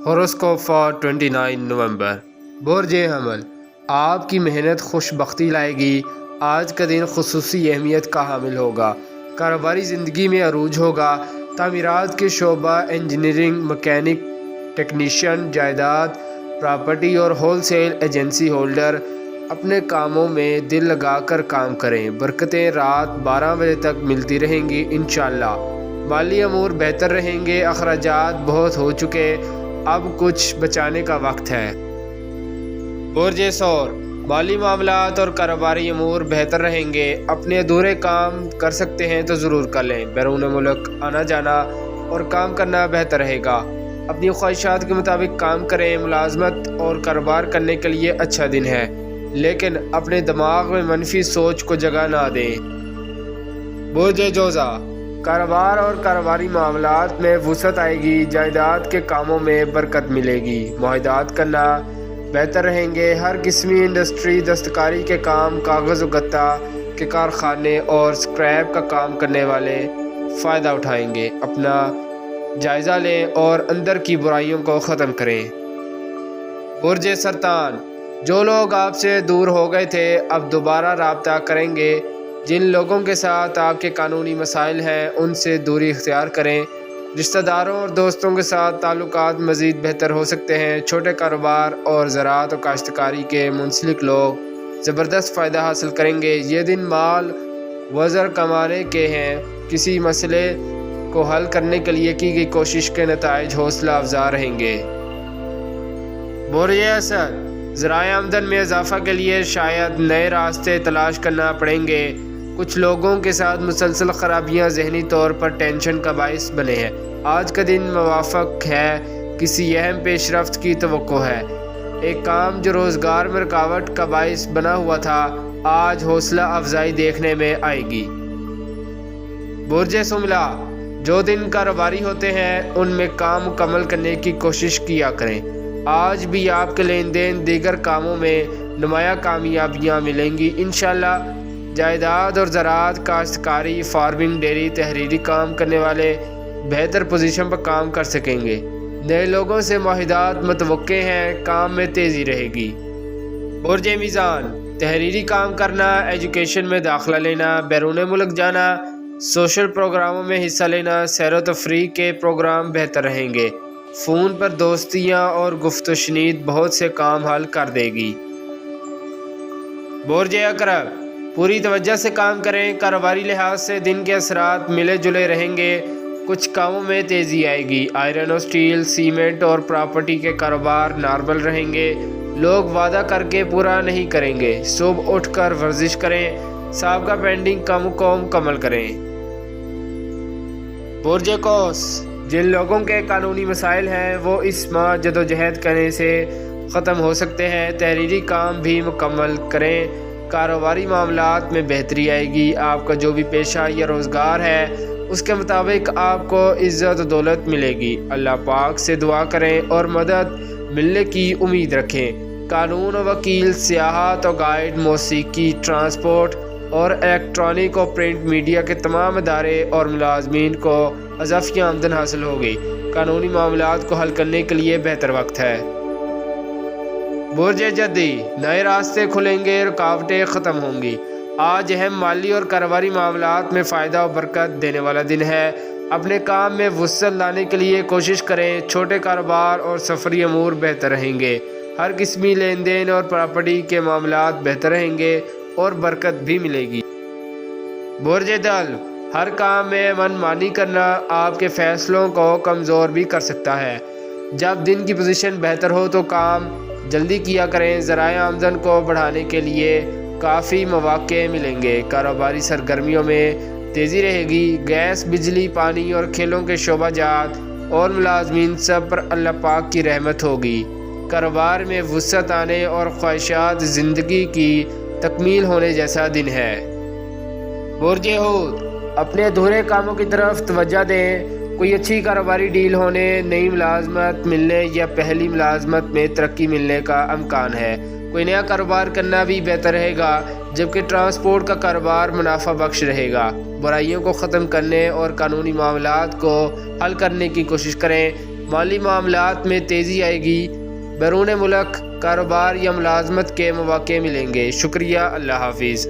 Horoscope for 29 نومبر۔ برج حمل، آپ کی محنت خوش بختی لائے گی۔ آج کا دن خصوصی اہمیت کا حامل ہوگا۔ کاروباری زندگی میں عروج ہوگا۔ تعمیرات کے شعبہ، انجینئرنگ، مکینک، ٹیکنیشین، جائیداد، پراپرٹی اور ہول سیل ایجنسی ہولڈر اپنے کاموں میں دل لگا کر کام کریں۔ برکتیں رات 12 بجے تک ملتی رہیں گی انشاءاللہ۔ مالی امور بہتر رہیں گے۔ اخراجات بہت ہو چکے، اب کچھ بچانے کا وقت ہے۔ برج ثور، مالی معاملات اور کاروباری امور بہتر رہیں گے۔ اپنے ادھورے کام کر سکتے ہیں تو ضرور کر لیں۔ بیرون ملک آنا جانا اور کام کرنا بہتر رہے گا۔ اپنی خواہشات کے مطابق کام کریں۔ ملازمت اور کاروبار کرنے کے لیے اچھا دن ہے، لیکن اپنے دماغ میں منفی سوچ کو جگہ نہ دیں۔ برج جوزا، کاروبار اور کاروباری معاملات میں وسعت آئے گی۔ جائیداد کے کاموں میں برکت ملے گی۔ معاہدات کرنا بہتر رہیں گے۔ ہر قسمی انڈسٹری، دستکاری کے کام، کاغذ و گتا کے کارخانے اور سکریپ کا کام کرنے والے فائدہ اٹھائیں گے۔ اپنا جائزہ لیں اور اندر کی برائیوں کو ختم کریں۔ برج سرطان، جو لوگ آپ سے دور ہو گئے تھے اب دوبارہ رابطہ کریں گے۔ جن لوگوں کے ساتھ آپ کے قانونی مسائل ہیں ان سے دوری اختیار کریں۔ رشتہ داروں اور دوستوں کے ساتھ تعلقات مزید بہتر ہو سکتے ہیں۔ چھوٹے کاروبار اور زراعت و کاشتکاری کے منسلک لوگ زبردست فائدہ حاصل کریں گے۔ یہ دن مال وزر کمانے کے ہیں۔ کسی مسئلے کو حل کرنے کے لیے کی گئی کوشش کے نتائج حوصلہ افزا رہیں گے۔ برج اسد، ذرائع آمدن میں اضافہ کے لیے شاید نئے راستے تلاش کرنا پڑیں گے۔ کچھ لوگوں کے ساتھ مسلسل خرابیاں ذہنی طور پر ٹینشن کا باعث بنے ہیں۔ آج کا دن موافق ہے۔ کسی اہم پیش رفت کی توقع ہے۔ ایک کام جو روزگار میں رکاوٹ کا باعث بنا ہوا تھا آج حوصلہ افزائی دیکھنے میں آئے گی۔ برج سملا، جو دن کاروباری ہوتے ہیں ان میں کام مکمل کرنے کی کوشش کیا کریں۔ آج بھی آپ کے لین دین دیگر کاموں میں نمایاں کامیابیاں ملیں گی انشاءاللہ۔ جائیداد اور زراعت، کاشتکاری، فارمنگ، ڈیری، تحریری کام کرنے والے بہتر پوزیشن پر کام کر سکیں گے۔ نئے لوگوں سے معاہدات متوقع ہیں۔ کام میں تیزی رہے گی۔ برج میزان، تحریری کام کرنا، ایجوکیشن میں داخلہ لینا، بیرون ملک جانا، سوشل پروگراموں میں حصہ لینا، سیر و تفریح کے پروگرام بہتر رہیں گے۔ فون پر دوستیاں اور گفت و شنید بہت سے کام حل کر دے گی۔ برج عقرب، پوری توجہ سے کام کریں۔ کاروباری لحاظ سے دن کے اثرات ملے جلے رہیں گے۔ کچھ کاموں میں تیزی آئے گی۔ آئرن اور سٹیل، سیمنٹ اور پراپرٹی کے کاروبار نارمل رہیں گے۔ لوگ وعدہ کر کے پورا نہیں کریں گے۔ صبح اٹھ کر ورزش کریں۔ سابقہ پینڈنگ کام کو مکمل کریں۔ برج قوس، جن لوگوں کے قانونی مسائل ہیں وہ اس ماہ جدوجہد کرنے سے ختم ہو سکتے ہیں۔ تحریری کام بھی مکمل کریں۔ کاروباری معاملات میں بہتری آئے گی۔ آپ کا جو بھی پیشہ یا روزگار ہے اس کے مطابق آپ کو عزت و دولت ملے گی۔ اللہ پاک سے دعا کریں اور مدد ملنے کی امید رکھیں۔ قانون و وکیل، سیاحت و گائیڈ، موسیقی، ٹرانسپورٹ اور الیکٹرانک و پرنٹ میڈیا کے تمام ادارے اور ملازمین کو اضافی آمدن حاصل ہوگی۔ قانونی معاملات کو حل کرنے کے لیے بہتر وقت ہے۔ برج جدی، نئے راستے کھلیں گے، رکاوٹیں ختم ہوں گی۔ آج اہم مالی اور کاروباری معاملات میں فائدہ و برکت دینے والا دن ہے۔ اپنے کام میں وسعت لانے کے لیے کوشش کریں۔ چھوٹے کاروبار اور سفری امور بہتر رہیں گے۔ ہر قسمی لین دین اور پراپرٹی کے معاملات بہتر رہیں گے اور برکت بھی ملے گی۔ برج دل، ہر کام میں من مانی کرنا آپ کے فیصلوں کو کمزور بھی کر سکتا ہے۔ جب دن کی پوزیشن بہتر ہو تو کام جلدی کیا کریں۔ ذرائع آمدن کو بڑھانے کے لیے کافی مواقع ملیں گے۔ کاروباری سرگرمیوں میں تیزی رہے گی۔ گیس، بجلی، پانی اور کھیلوں کے شعبہ جات اور ملازمین سب پر اللہ پاک کی رحمت ہوگی۔ کاروبار میں وسعت آنے اور خواہشات زندگی کی تکمیل ہونے جیسا دن ہے۔ برج حوت، اپنے ادھورے کاموں کی طرف توجہ دیں۔ کوئی اچھی کاروباری ڈیل ہونے، نئی ملازمت ملنے یا پہلی ملازمت میں ترقی ملنے کا امکان ہے۔ کوئی نیا کاروبار کرنا بھی بہتر رہے گا، جبکہ ٹرانسپورٹ کا کاروبار منافع بخش رہے گا۔ برائیوں کو ختم کرنے اور قانونی معاملات کو حل کرنے کی کوشش کریں۔ مالی معاملات میں تیزی آئے گی، بیرون ملک کاروبار یا ملازمت کے مواقع ملیں گے۔ شکریہ، اللہ حافظ۔